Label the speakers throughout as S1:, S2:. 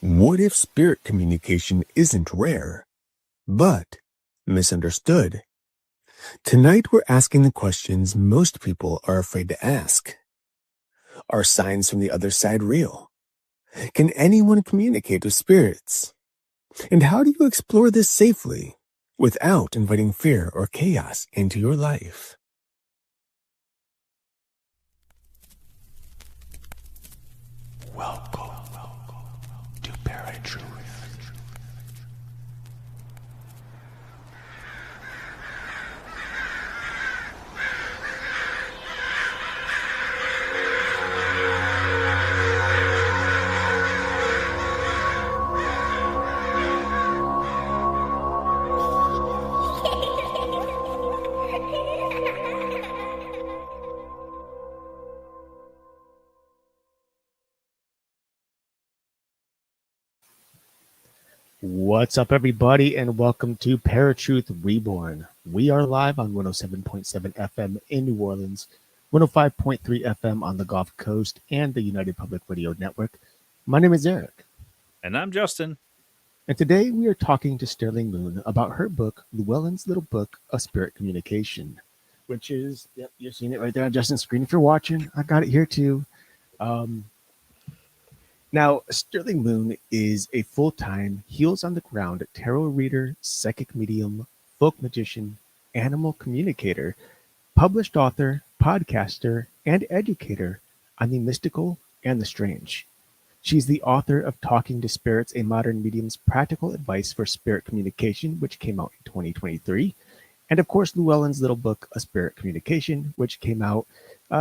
S1: What if spirit communication isn't rare, but misunderstood? Tonight we're asking the questions most people are afraid to ask. Are signs from the other side real? Can anyone communicate with spirits? And how do you explore this safely without inviting fear or chaos into your life?
S2: Welcome to ParaTruth.
S3: What's up, everybody, and welcome to ParaTruth Reborn. We are live on 107.7 FM in New Orleans, 105.3 FM on the Gulf Coast, and the United Public Radio Network. My name is Eric.
S4: And I'm Justin.
S3: And today we are talking to Sterling Moon about her book, Llewellyn's Little Book of Spirit Communication, which is, yep, you're seeing it right there on Justin's screen if you're watching. I got it here too. Now, Sterling Moon is a full-time, heels-on-the-ground tarot reader, psychic medium, folk magician, animal communicator, published author, podcaster, and educator on the mystical and the strange. She's the author of Talking to Spirits, a Modern Medium's Practical Advice for Spirit Communication, which came out in 2023. And of course, Llewellyn's Little Book of Spirit Communication, which came out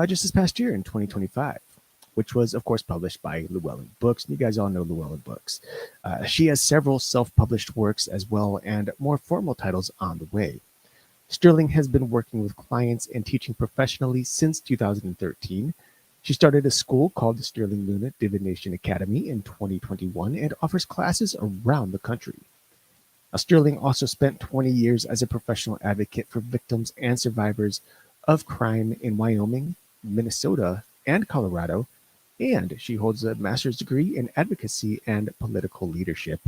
S3: just this past year in 2025. Which was, of course, published by Llewellyn Books. You guys all know Llewellyn Books. She has several self-published works as well and more formal titles on the way. Sterling has been working with clients and teaching professionally since 2013. She started a school called the Sterling Moon Divination Academy in 2021 and offers classes around the country. Sterling also spent 20 years as a professional advocate for victims and survivors of crime in Wyoming, Minnesota, and Colorado, and she holds a master's degree in advocacy and political leadership.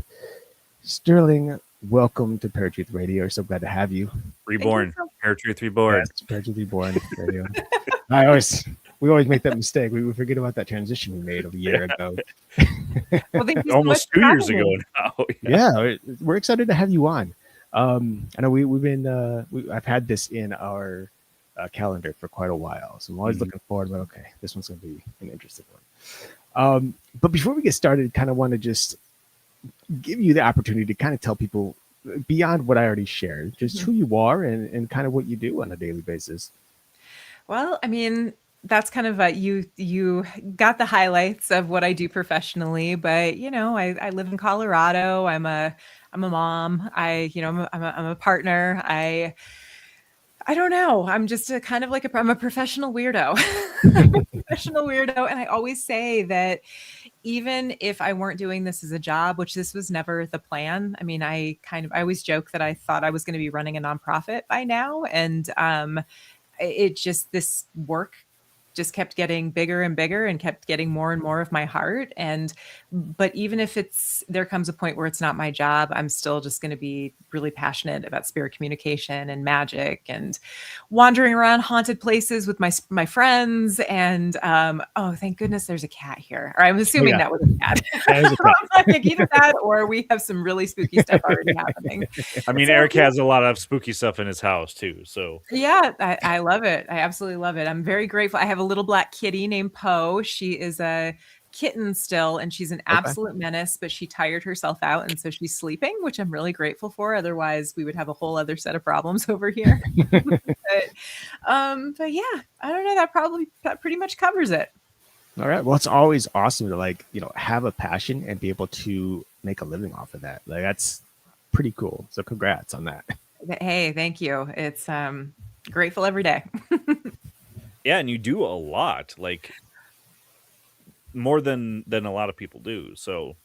S3: Sterling, welcome to ParaTruth Radio. We're so glad to have you.
S4: Reborn. ParaTruth Reborn.
S3: Yes, ParaTruth Reborn. There you go. We always make that mistake. We forget about that transition we made a year ago.
S4: Well, almost 2 years ago now.
S3: Yeah, we're excited to have you on. I know I've had this in our calendar for quite a while, so I'm always looking forward. But okay, this one's going to be an interesting one. But before we get started, kind of want to just give you the opportunity to kind of tell people beyond what I already shared, just who you are and kind of what you do on a daily basis.
S5: Well, I mean, that's kind of you got the highlights of what I do professionally, but I live in Colorado. I'm a mom. I'm a partner. I don't know. I'm just I'm a professional weirdo. I'm a professional weirdo. And I always say that even if I weren't doing this as a job, which this was never the plan. I mean, I always joke that I thought I was going to be running a nonprofit by now. And this work just kept getting bigger and bigger and kept getting more and more of my heart. But even if there comes a point where it's not my job, I'm still just going to be really passionate about spirit communication and magic and wandering around haunted places with my friends. And oh, thank goodness there's a cat here. Or I'm assuming that was a cat. Either that or we have some really spooky stuff already happening.
S4: I mean, Eric has a lot of spooky stuff in his house too. So
S5: yeah, I love it. I absolutely love it. I'm very grateful. I have a little black kitty named Poe. She is a kitten still, and she's an absolute menace, but she tired herself out, and so she's sleeping, which I'm really grateful for. Otherwise, we would have a whole other set of problems over here. but yeah, I don't know. That pretty much covers it.
S3: All right. Well, it's always awesome to have a passion and be able to make a living off of that. That's pretty cool. So congrats on that.
S5: Hey, thank you. It's grateful every day.
S4: Yeah, and you do a lot, more than a lot of people do. So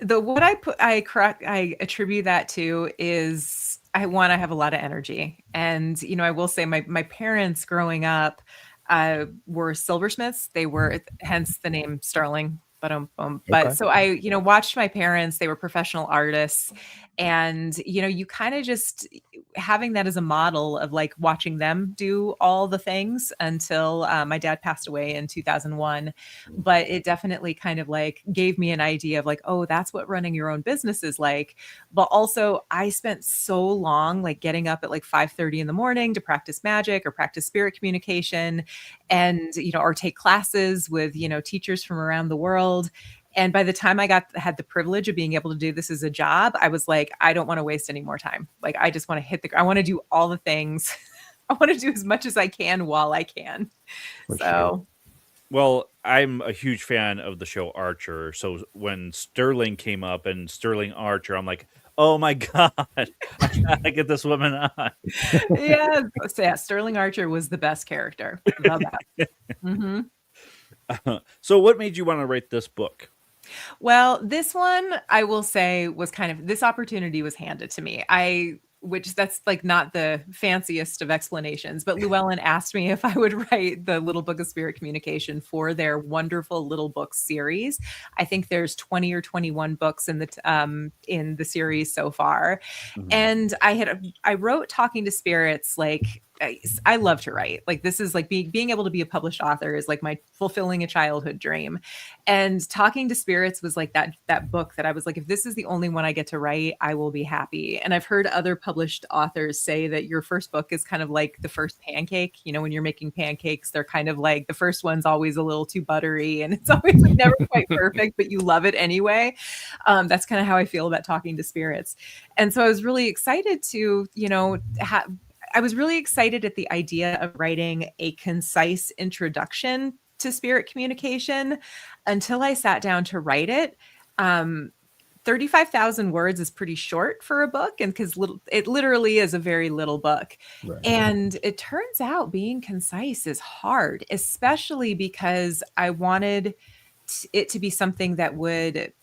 S5: what I attribute that to is I have a lot of energy. And I will say my parents growing up were silversmiths. They were, hence the name Sterling But so I, watched my parents, they were professional artists. And, you kind of just having that as a model of like watching them do all the things until my dad passed away in 2001. But it definitely kind of like gave me an idea of like, oh, that's what running your own business is like. But also I spent so long like getting up at like 5:30 in the morning to practice magic or practice spirit communication and, or take classes with, teachers from around the world. And by the time I had the privilege of being able to do this as a job, I was like, I don't want to waste any more time. Like, I just want to I want to do all the things. I want to do as much as I can while I can. So,
S4: well, I'm a huge fan of the show Archer. So when Sterling came up and Sterling Archer, I'm like, oh my God, I gotta get this woman on.
S5: yeah. So yeah, Sterling Archer was the best character. The best. Mm-hmm.
S4: So what made you want to write this book?
S5: Well, this one I will say was this opportunity was handed to me. Which that's like not the fanciest of explanations, but Llewellyn asked me if I would write the Little Book of Spirit Communication for their wonderful Little Books series. I think there's 20 or 21 books in the series so far. Mm-hmm. And I wrote Talking to Spirits like I love to write. Like this is like being able to be a published author is like my fulfilling a childhood dream. And Talking to Spirits was like that book that I was like, if this is the only one I get to write, I will be happy. And I've heard other published authors say that your first book is kind of like the first pancake. When you're making pancakes, they're kind of like the first one's always a little too buttery and it's always like never quite perfect, but you love it anyway. That's kind of how I feel about Talking to Spirits. And so I was really excited to, I was really excited at the idea of writing a concise introduction to spirit communication until I sat down to write it. 35,000 words is pretty short for a book, and because it literally is a very little book. Right. And it turns out being concise is hard, especially because I wanted it to be something that would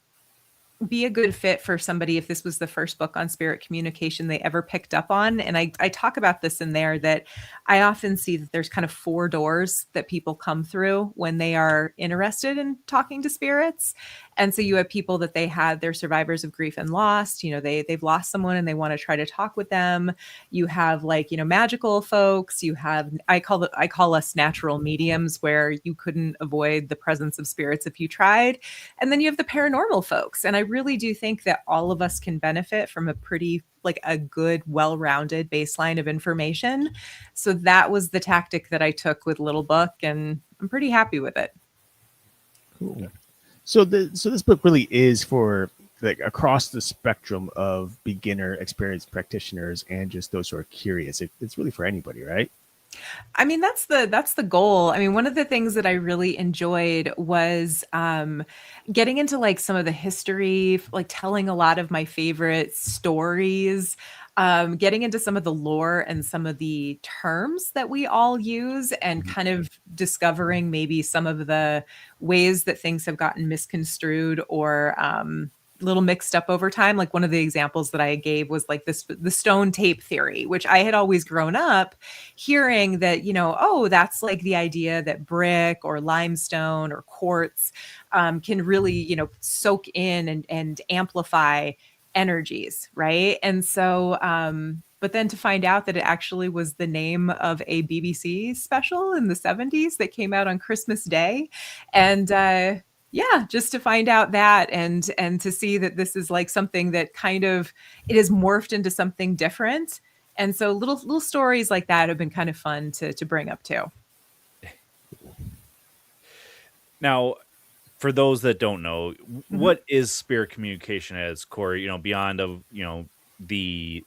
S5: be a good fit for somebody if this was the first book on spirit communication they ever picked up on. And I talk about this in there that I often see that there's kind of 4 doors that people come through when they are interested in talking to spirits. And so you have people that they're survivors of grief and loss. They've lost someone and they want to try to talk with them. You have magical folks. You have, I call us natural mediums, where you couldn't avoid the presence of spirits if you tried. And then you have the paranormal folks. And I really do think that all of us can benefit from a good, well-rounded baseline of information. So that was the tactic that I took with Little Book, and I'm pretty happy with it.
S3: Cool. So this book really is for like across the spectrum of beginner, experienced practitioners, and just those who are curious. It's really for anybody, right?
S5: I mean, that's the goal. I mean, one of the things that I really enjoyed was getting into like some of the history, like telling a lot of my favorite stories, getting into some of the lore and some of the terms that we all use, and kind of discovering maybe some of the ways that things have gotten misconstrued or little mixed up over time. Like one of the examples that I gave was like the stone tape theory, which I had always grown up hearing that, that's like the idea that brick or limestone or quartz can really, soak in and amplify energies. Right. And so, but then to find out that it actually was the name of a BBC special in the 70s that came out on Christmas Day. And, just to find out that and to see that this is like something that kind of, it has morphed into something different. And so little stories like that have been kind of fun to bring up too.
S4: Now, for those that don't know, what is spirit communication at its core, beyond of, the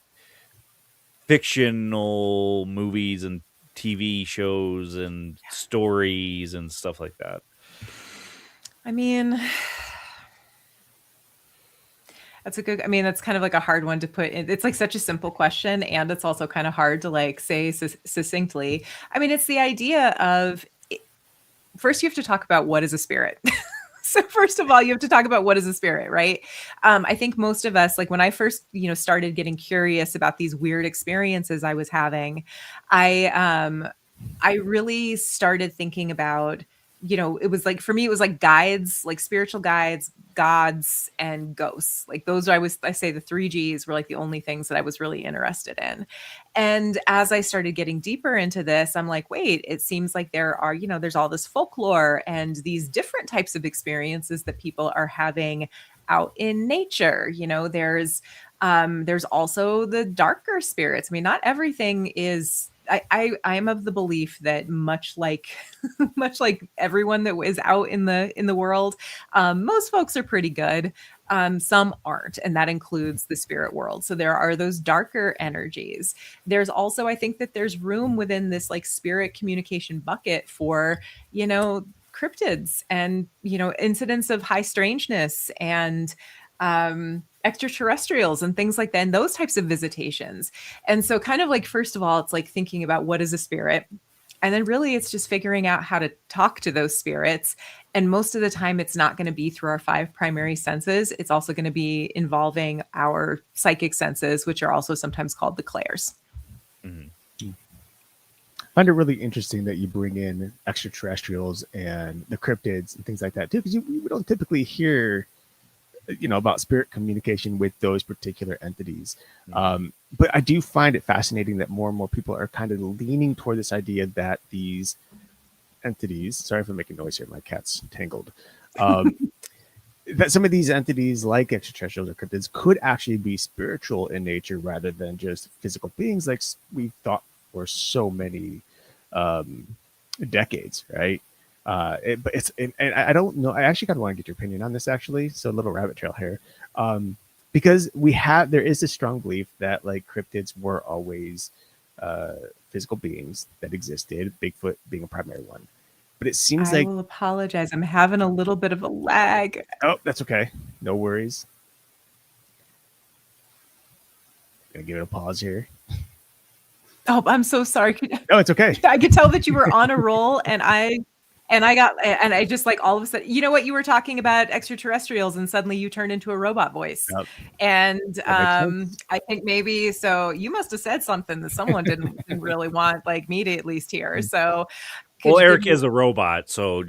S4: fictional movies and TV shows and stories and stuff like that?
S5: I mean, that's kind of like a hard one to put in. It's like such a simple question, and it's also kind of hard to like say succinctly. I mean, it's the idea of first you have to talk about what is a spirit. So first of all, you have to talk about what is a spirit, right? I think most of us, like when I first, started getting curious about these weird experiences I was having, I really started thinking about it was like, for me, it was like guides, like spiritual guides, gods, and ghosts. Like those, I say the three G's were like the only things that I was really interested in. And as I started getting deeper into this, I'm like, wait, it seems like there are, there's all this folklore and these different types of experiences that people are having out in nature. There's also the darker spirits. I mean, not everything is. I'm of the belief that much like much like everyone that is out in the world, most folks are pretty good. Some aren't, and that includes the spirit world. So there are those darker energies. There's also, I think that there's room within this like spirit communication bucket for, cryptids and, incidents of high strangeness and extraterrestrials and things like that, and those types of visitations. And so kind of like, first of all, it's like thinking about what is a spirit. And then really it's just figuring out how to talk to those spirits. And most of the time it's not going to be through our 5 primary senses. It's also going to be involving our psychic senses, which are also sometimes called the clairs.
S3: Mm-hmm. I find it really interesting that you bring in extraterrestrials and the cryptids and things like that too, because we don't typically hear about spirit communication with those particular entities. But I do find it fascinating that more and more people are kind of leaning toward this idea that these entities, sorry for making noise here, my cat's tangled, that some of these entities like extraterrestrials or cryptids could actually be spiritual in nature rather than just physical beings like we thought for so many decades, right? And I don't know. I actually kind of want to get your opinion on this, actually. So a little rabbit trail here, because there is a strong belief that like cryptids were always physical beings that existed, Bigfoot being a primary one. But it seems
S5: I
S3: like
S5: will apologize. I'm having a little bit of a lag.
S3: Oh, that's okay. No worries. Gonna give it a pause here.
S5: Oh, I'm so sorry.
S3: No, it's okay.
S5: I could tell that you were on a roll, and I just like all of a sudden, you know what, you were talking about extraterrestrials and suddenly you turned into a robot voice.
S3: Yep.
S5: And I think maybe, so you must have said something that someone didn't really want like me to at least hear. So
S4: well, Eric is a robot, so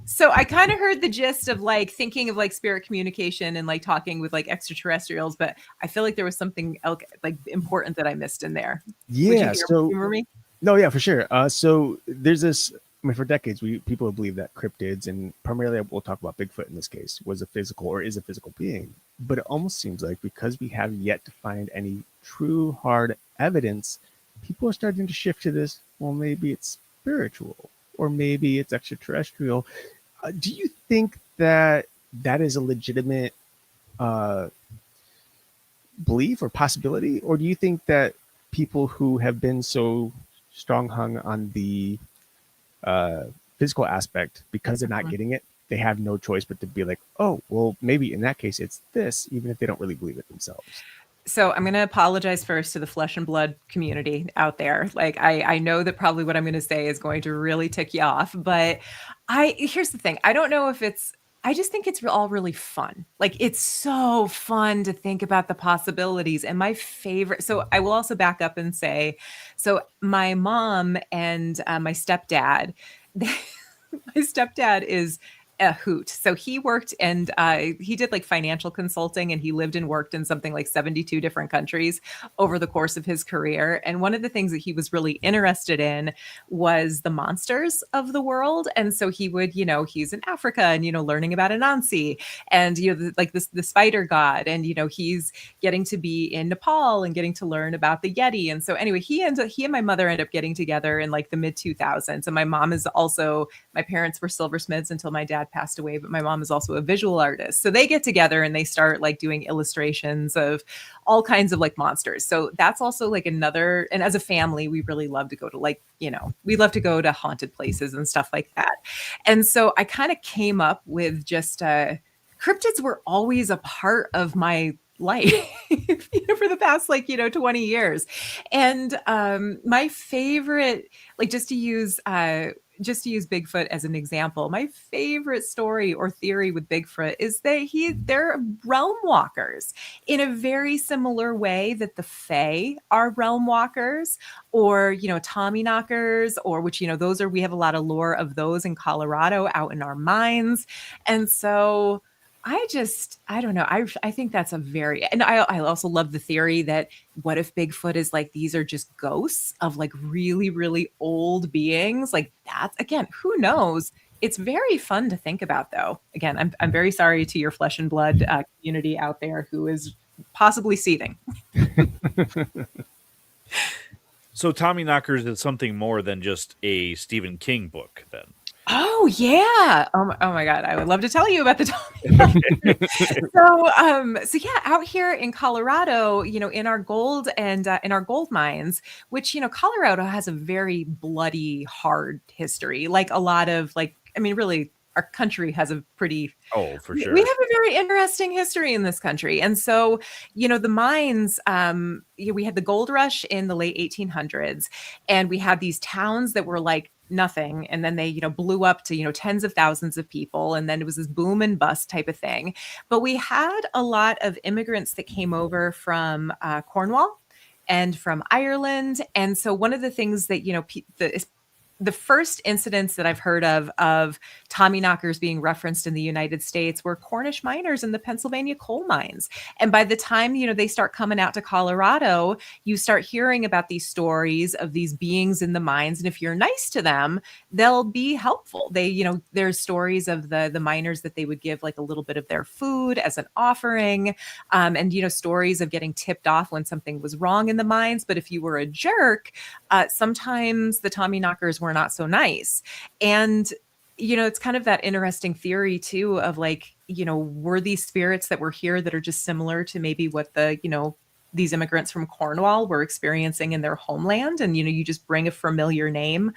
S5: so I kind of heard the gist of like thinking of like spirit communication and like talking with like extraterrestrials, but I feel like there was something else like important that I missed in there.
S3: Yeah.
S5: Remember me?
S3: No, yeah, for sure. So there's this. I mean, for decades, people have believed that cryptids, and primarily we'll talk about Bigfoot in this case, is a physical being. But it almost seems like because we have yet to find any true hard evidence, people are starting to shift to this. Well, maybe it's spiritual, or maybe it's extraterrestrial. Do you think that is a legitimate belief or possibility, or do you think that people who have been so strong hung on the physical aspect, because they're not getting it, they have no choice but to be like, oh, well, maybe in that case it's this, even if they don't really believe it themselves?
S5: So I'm going to apologize first to the flesh and blood community out there. Like, I know that probably what I'm going to say is going to really tick you off, but here's the thing. I don't know if I just think it's all really fun. Like, it's so fun to think about the possibilities. And my favorite, so I will also back up and say, so my mom and my stepdad, my stepdad is a hoot. So he worked and he did like financial consulting, and he lived and worked in something like 72 different countries over the course of his career. And one of the things that he was really interested in was the monsters of the world. And so he would, he's in Africa and, learning about Anansi and, like the spider god. And, he's getting to be in Nepal and getting to learn about the Yeti. And so anyway, he and my mother end up getting together in like the mid 2000s. And my parents were silversmiths until my dad passed away, but my mom is also a visual artist. So they get together and they start like doing illustrations of all kinds of like monsters. So that's also like another, and as a family, we really love to go to we love to go to haunted places and stuff like that. And so I kind of came up with just, cryptids were always a part of my life for the past 20 years. And my favorite, like just to use just to use Bigfoot as an example, my favorite story or theory with Bigfoot is that they're realm walkers in a very similar way that the Fae are realm walkers, or, Tommy knockers, or which, we have a lot of lore of those in Colorado out in our mines. And so I don't know. I think that's and I also love the theory that what if Bigfoot is like, these are just ghosts of like really, really old beings? Like that's, again, who knows? It's very fun to think about, though. Again, I'm very sorry to your flesh and blood community out there who is possibly seething.
S4: So Tommy Knockers is something more than just a Stephen King book, then.
S5: Oh yeah. Oh my God. I would love to tell you about the Tommy. So yeah, out here in Colorado, in our gold and in our gold mines, which, Colorado has a very bloody, hard history. Like a lot of really our country has a pretty
S4: for sure.
S5: We have a very interesting history in this country. And so, the mines, we had the gold rush in the late 1800s, and we had these towns that were like nothing, and then they blew up to tens of thousands of people, and then it was this boom and bust type of thing. But we had a lot of immigrants that came over from Cornwall and from Ireland. And so one of the things that the first incidents that I've heard of Tommy knockers being referenced in the United States were Cornish miners in the Pennsylvania coal mines. And by the time, they start coming out to Colorado, you start hearing about these stories of these beings in the mines. And if you're nice to them, they'll be helpful. There's stories of the miners that they would give like a little bit of their food as an offering. And, stories of getting tipped off when something was wrong in the mines. But if you were a jerk, sometimes the Tommy knockers were not so nice. And, it's kind of that interesting theory too of like, were these spirits that were here that are just similar to maybe what these immigrants from Cornwall were experiencing in their homeland. And, you just bring a familiar name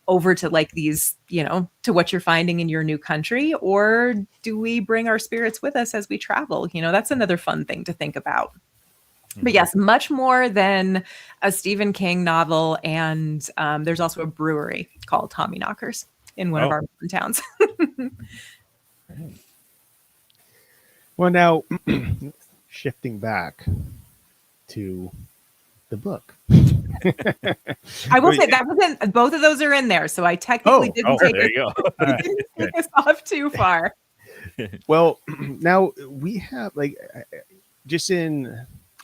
S5: over to like these, to what you're finding in your new country, or do we bring our spirits with us as we travel? That's another fun thing to think about. But yes, much more than a Stephen King novel. And there's also a brewery called Tommy Knockers in one of our towns.
S3: Well, now shifting back to the book.
S5: I will say that wasn't, both of those are in there. So I technically didn't take us off too far.
S3: Well, now we have just in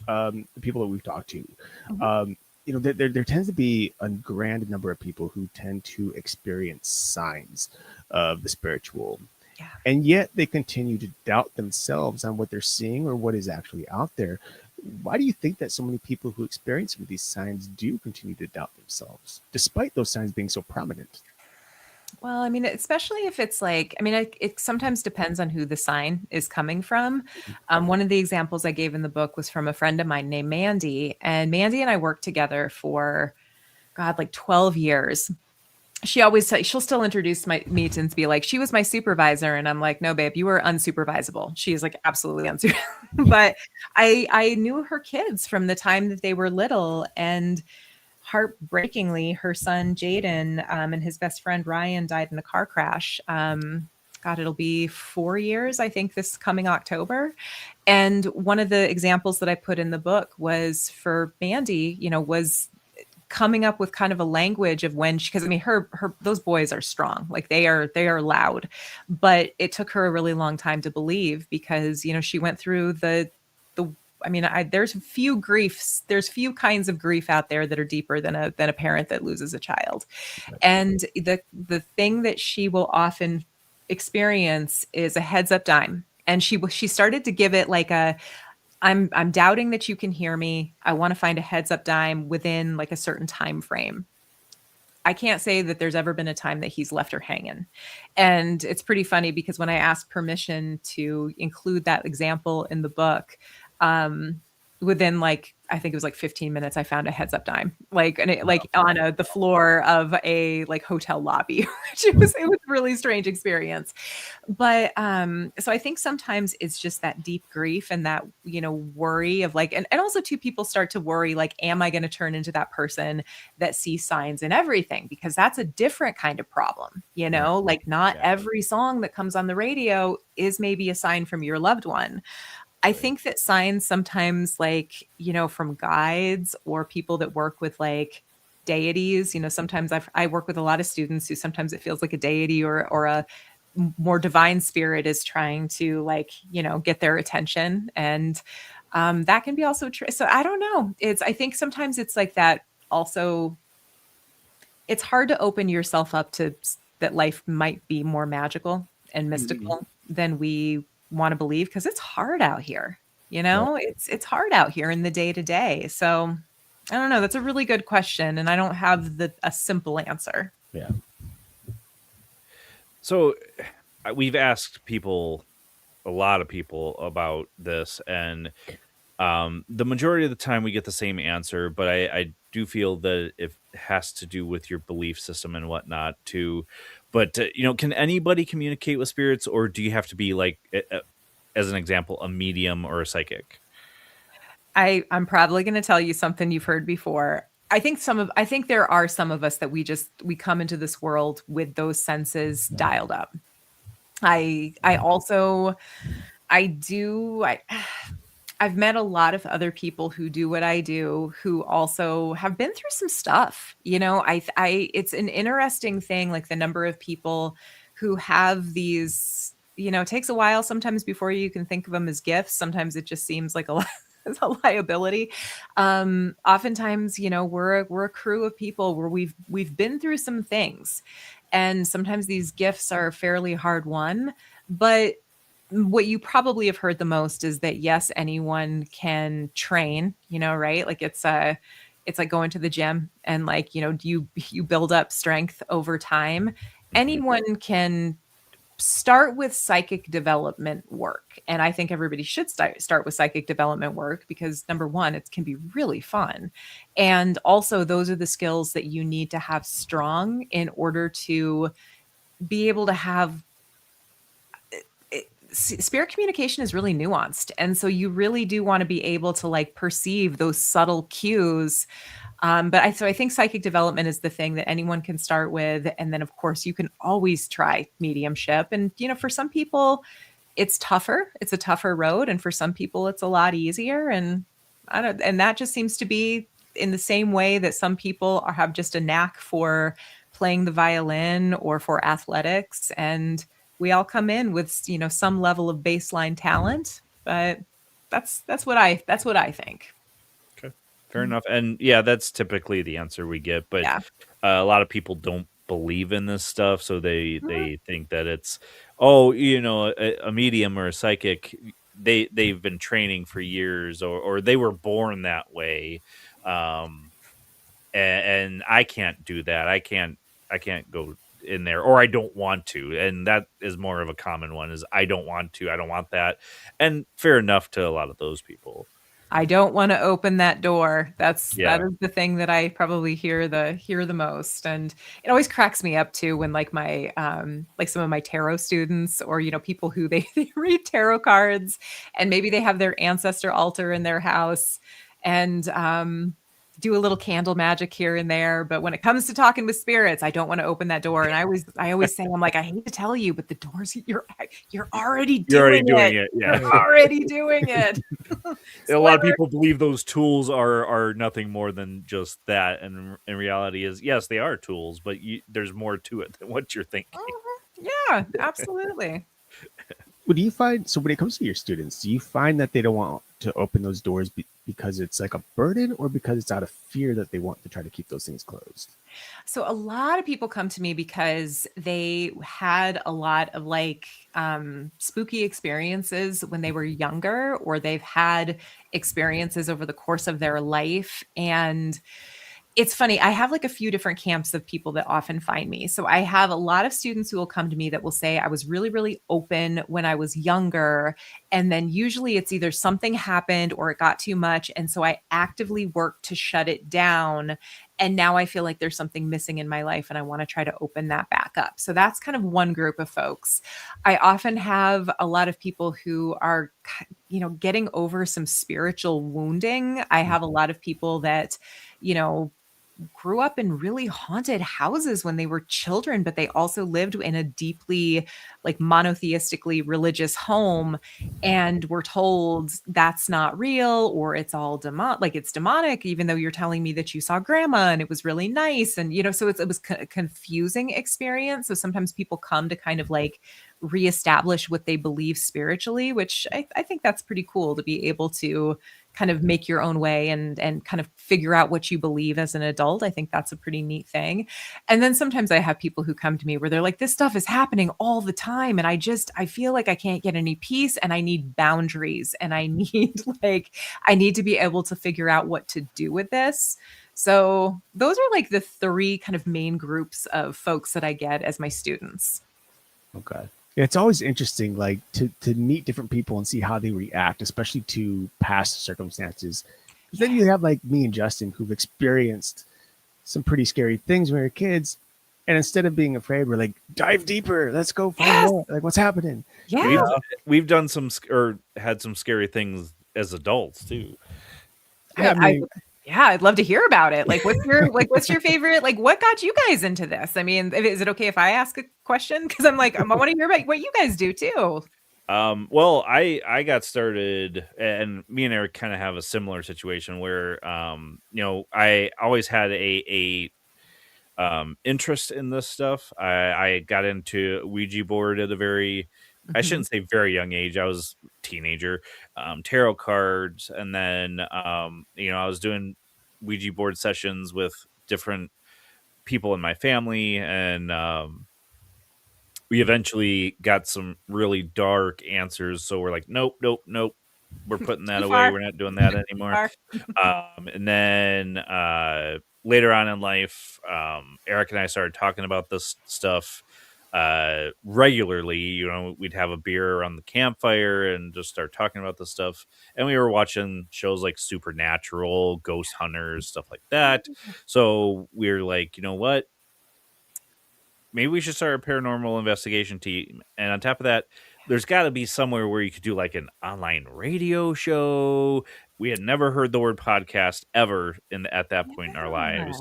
S3: the people that we've talked to, there tends to be a grand number of people who tend to experience signs of the spiritual.
S5: Yeah.
S3: And yet they continue to doubt themselves on what they're seeing or what is actually out there. Why do you think that so many people who experience some of these signs do continue to doubt themselves, despite those signs being so prominent?
S5: Well, especially if it's it sometimes depends on who the sign is coming from. One of the examples I gave in the book was from a friend of mine named Mandy. And Mandy and I worked together for, 12 years. She'll still introduce me to be like, she was my supervisor. And I'm like, no, babe, you were unsupervisable. She's like, absolutely unsupervisable. But I knew her kids from the time that they were little. And heartbreakingly, her son Jaden and his best friend Ryan died in a car crash. It'll be 4 years, I think, this coming October. And one of the examples that I put in the book was for Mandy, was coming up with kind of a language of when she, because her those boys are strong, like they are loud, but it took her a really long time to believe because she went through there's few kinds of grief out there that are deeper than a parent that loses a child. And the thing that she will often experience is a heads up dime. And she started to give it like I'm doubting that you can hear me. I want to find a heads up dime within like a certain time frame. I can't say that there's ever been a time that he's left her hanging. And it's pretty funny because when I asked permission to include that example in the book, within like I think it was like 15 minutes, I found a heads up dime, like, and it, like on the floor of a like hotel lobby, which it was a really strange experience. But so I think sometimes it's just that deep grief and that, worry of like, and also too, people start to worry, like, am I going to turn into that person that sees signs in everything? Because that's a different kind of problem, like not
S4: Yeah.
S5: every song that comes on the radio is maybe a sign from your loved one. I think that signs sometimes, like, from guides or people that work with like deities, sometimes I work with a lot of students who sometimes it feels like a deity or a more divine spirit is trying to, like, get their attention. And that can be also true. So I don't know. I think sometimes it's like that also, it's hard to open yourself up to that life might be more magical and mystical than we want to believe, because it's hard out here. It's hard out here in the day to day. So I don't know. That's a really good question, and I don't have a simple answer.
S3: Yeah.
S4: So we've asked people, a lot of people, about this, and the majority of the time we get the same answer, but I do feel that it has to do with your belief system and whatnot too. But can anybody communicate with spirits, or do you have to be like, as an example, a medium or a psychic?
S5: I'm probably going to tell you something you've heard before. I think there are some of us that we come into this world with those senses dialed up. I also, I do, I've met a lot of other people who do what I do, who also have been through some stuff. It's an interesting thing, like the number of people who have these, it takes a while sometimes before you can think of them as gifts. Sometimes it just seems like as a liability. Oftentimes, we're a crew of people where we've been through some things, and sometimes these gifts are fairly hard won. But what you probably have heard the most is that yes, anyone can train, right? Like it's like going to the gym, and like, you build up strength over time. Anyone can start with psychic development work. And I think everybody should start with psychic development work, because number one, it can be really fun. And also those are the skills that you need to have strong in order to be able to have spirit communication is really nuanced. And so you really do want to be able to like perceive those subtle cues. So I think psychic development is the thing that anyone can start with. And then of course you can always try mediumship. And, for some people it's tougher. It's a tougher road. And for some people it's a lot easier. And and that just seems to be in the same way that some people have just a knack for playing the violin or for athletics. And we all come in with, some level of baseline talent, but that's what I think.
S4: Okay, fair enough. And yeah, that's typically the answer we get. But
S5: Yeah.
S4: a lot of people don't believe in this stuff, so they think that it's, oh, a medium or a psychic. They've been training for years, or they were born that way. And I can't do that. I can't go in there, or I don't want to. And that is more of a common one, is I don't want to, I don't want that. And fair enough to a lot of those people.
S5: I don't want to open that door. That
S4: Yeah.
S5: is the thing that I probably hear the most. And it always cracks me up too when like my like some of my tarot students, or people who they read tarot cards, and maybe they have their ancestor altar in their house, and do a little candle magic here and there. But when it comes to talking with spirits, I don't want to open that door. And I always say, I'm like, I hate to tell you, but the doors, you're already doing it.
S4: Yeah.
S5: You're already doing it.
S4: A lot of people believe those tools are nothing more than just that. And in reality is, yes, they are tools, but there's more to it than what you're thinking.
S5: Yeah, absolutely.
S3: What do you find? So when it comes to your students, do you find that they don't want to open those doors because it's like a burden, or because it's out of fear that they want to try to keep those things closed?
S5: So a lot of people come to me because they had a lot of like spooky experiences when they were younger, or they've had experiences over the course of their life. And it's funny. I have like a few different camps of people that often find me. So I have a lot of students who will come to me that will say, I was really, really open when I was younger. And then usually it's either something happened or it got too much. And so I actively worked to shut it down. And now I feel like there's something missing in my life and I want to try to open that back up. So that's kind of one group of folks. I often have a lot of people who are, getting over some spiritual wounding. I have a lot of people that, grew up in really haunted houses when they were children, but they also lived in a deeply like monotheistically religious home and were told that's not real or it's all like it's demonic, even though you're telling me that you saw grandma and it was really nice. And, so it was a confusing experience. So sometimes people come to kind of like reestablish what they believe spiritually, which I think that's pretty cool to be able to kind of make your own way and kind of figure out what you believe as an adult. I think that's a pretty neat thing. And then sometimes I have people who come to me where they're like, this stuff is happening all the time. And I feel like I can't get any peace and I need boundaries and I need I need to be able to figure out what to do with this. So those are like the three kind of main groups of folks that I get as my students.
S3: Okay. It's always interesting, like to meet different people and see how they react, especially to past circumstances. Because then you have like me and Justin who've experienced some pretty scary things when we were kids. And instead of being afraid, we're like, dive deeper. Let's go find more. Like, what's happening?
S5: Yeah.
S4: We've done or had some scary things as adults too.
S3: Yeah, I mean,
S5: I'd love to hear about it. Like, what's your favorite? Like, what got you guys into this? I mean, is it okay if I ask a question? Because I want to hear about what you guys do too.
S4: Well, I got started, and me and Eric kind of have a similar situation where, I always had a interest in this stuff. I got into Ouija board at a very, I shouldn't say very young age. I was a teenager, tarot cards. And then, I was doing Ouija board sessions with different people in my family. And, we eventually got some really dark answers. So we're like, nope. We're putting that away. We're not doing that anymore. And then later on in life, Eric and I started talking about this stuff regularly. We'd have a beer around the campfire and just start talking about this stuff. And we were watching shows like Supernatural, Ghost Hunters, stuff like that. So we were like, you know what? Maybe we should start a paranormal investigation team. And on top of that, there's got to be somewhere where you could do like an online radio show. We had never heard the word podcast ever at that point in our lives.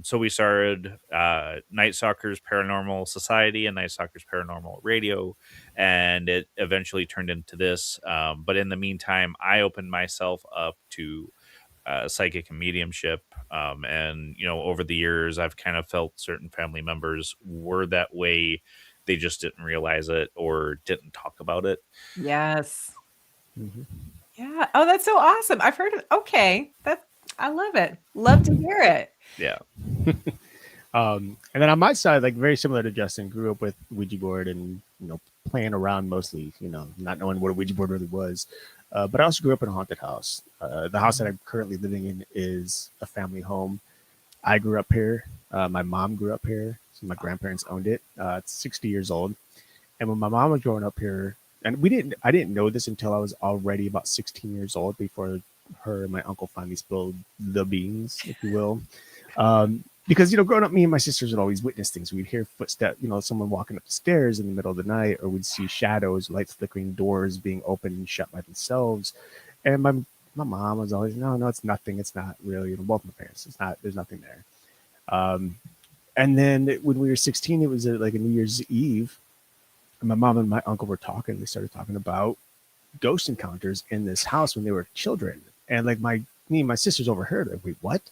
S4: So we started Night Stalkers Paranormal Society and Night Stalkers Paranormal Radio, and it eventually turned into this. But in the meantime, I opened myself up to psychic and mediumship. And, over the years, I've kind of felt certain family members were that way. They just didn't realize it or didn't talk about it.
S5: Yes. Mm-hmm. Yeah. Oh, that's so awesome. I've heard it. Okay. I love it. Love to hear it.
S4: Yeah.
S3: And then on my side, like very similar to Justin, grew up with Ouija board and, playing around mostly, not knowing what a Ouija board really was. But I also grew up in a haunted house. The house that I'm currently living in is a family home. I grew up here. My mom grew up here. So my grandparents owned it. It's 60 years old. And when my mom was growing up here, and I didn't know this until I was already about 16 years old before her and my uncle finally spilled the beans, if you will. Because, growing up, me and my sisters would always witness things. We'd hear footsteps, someone walking up the stairs in the middle of the night, or we'd see shadows, lights flickering, doors being opened and shut by themselves. And my mom was always, no, it's nothing. It's not really, both my parents, there's nothing there. And then when we were 16, it was like a New Year's Eve. And my mom and my uncle were talking. They started talking about ghost encounters in this house when they were children. And like me and my sisters overheard it. Wait, what?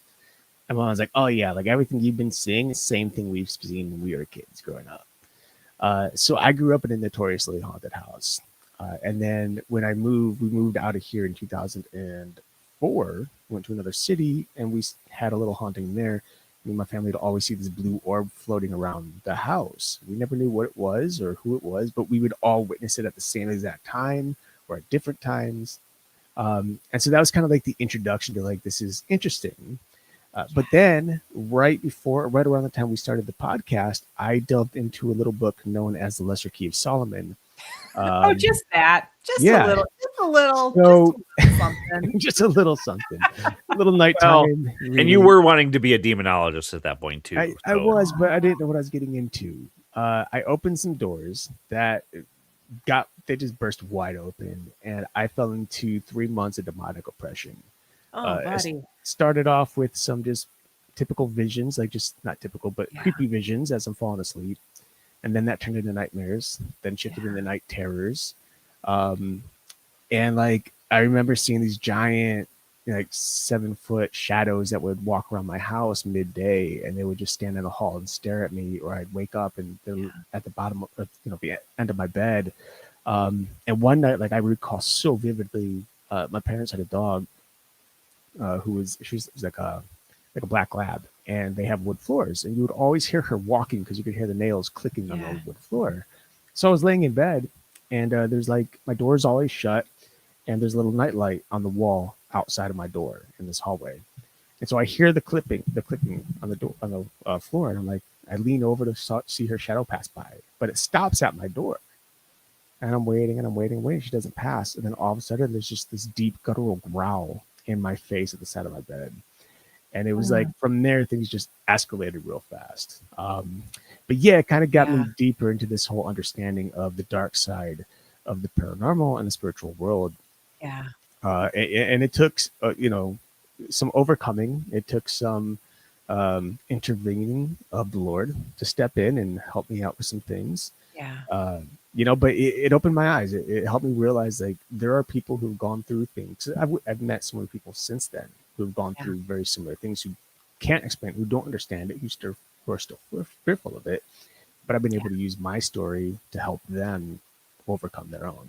S3: And I was like, oh yeah, like everything you've been seeing is the same thing we've seen when we were kids growing up. So I grew up in a notoriously haunted house. And then when we moved out of here in 2004, went to another city, and we had a little haunting there. Me and my family would always see this blue orb floating around the house. We never knew what it was or who it was, but we would all witness it at the same exact time or at different times. And so that was kind of like the introduction to like, this is interesting. But then, right around the time we started the podcast, I delved into a little book known as The Lesser Key of Solomon.
S5: Oh, just that. Just a
S3: Yeah.
S5: little, just a little,
S3: So,
S5: just a little something.
S3: just a little something, a little
S4: Well,
S3: nighttime
S4: and
S3: reading.
S4: you were wanting to be a demonologist at that point too.
S3: I was, but I didn't know what I was getting into. I opened some doors that they just burst wide open, and I fell into 3 months of demonic oppression.
S5: Oh,
S3: It
S5: buddy.
S3: started off with some just typical visions, like just not typical, but
S5: Yeah.
S3: creepy visions as I'm falling asleep. And then that turned into nightmares, then shifted into night terrors. And like, I remember seeing these giant, like 7-foot shadows that would walk around my house midday, and they would just stand in the hall and stare at me, or I'd wake up and they're at the bottom of, the end of my bed. And one night, like I recall so vividly, my parents had a dog she was like a black lab, and they have wood floors, and you would always hear her walking because you could hear the nails clicking on the wood floor. So I was laying in bed, and there's like my door's always shut, and there's a little nightlight on the wall outside of my door in this hallway. And so I hear the clicking on the door on the floor, and I'm like, I lean over to see her shadow pass by, but it stops at my door. And I'm waiting and I'm waiting and waiting. She doesn't pass. And then all of a sudden, there's just this deep guttural growl in my face at the side of my bed. And it was like from there, things just escalated real fast. But yeah, it kind of got me deeper into this whole understanding of the dark side of the paranormal and the spiritual world.
S5: Yeah.
S3: And it took, some overcoming. It took some intervening of the Lord to step in and help me out with some things.
S5: Yeah.
S3: But it opened my eyes. It helped me realize like there are people who've gone through things. I've met so many people since then who've gone through very similar things, who can't explain, who don't understand it, who are still fearful of it. But I've been able to use my story to help them overcome their own,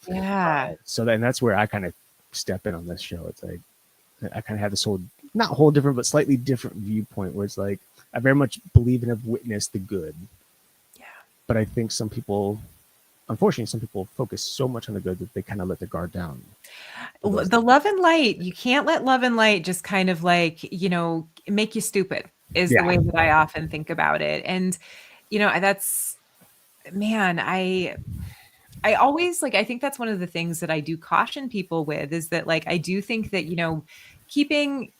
S5: Yeah.
S3: That's where I kind of step in on this show. It's like I kind of have this whole different, but slightly different viewpoint where it's like I very much believe and have witnessed the good.
S5: Yeah.
S3: But I think unfortunately, some people focus so much on the good that they kind of let their guard down.
S5: The love and light, you can't let love and light just kind of like, make you stupid is the way that I often think about it. And, that's, man, I always like, I think that's one of the things that I do caution people with is that like, I do think that, keeping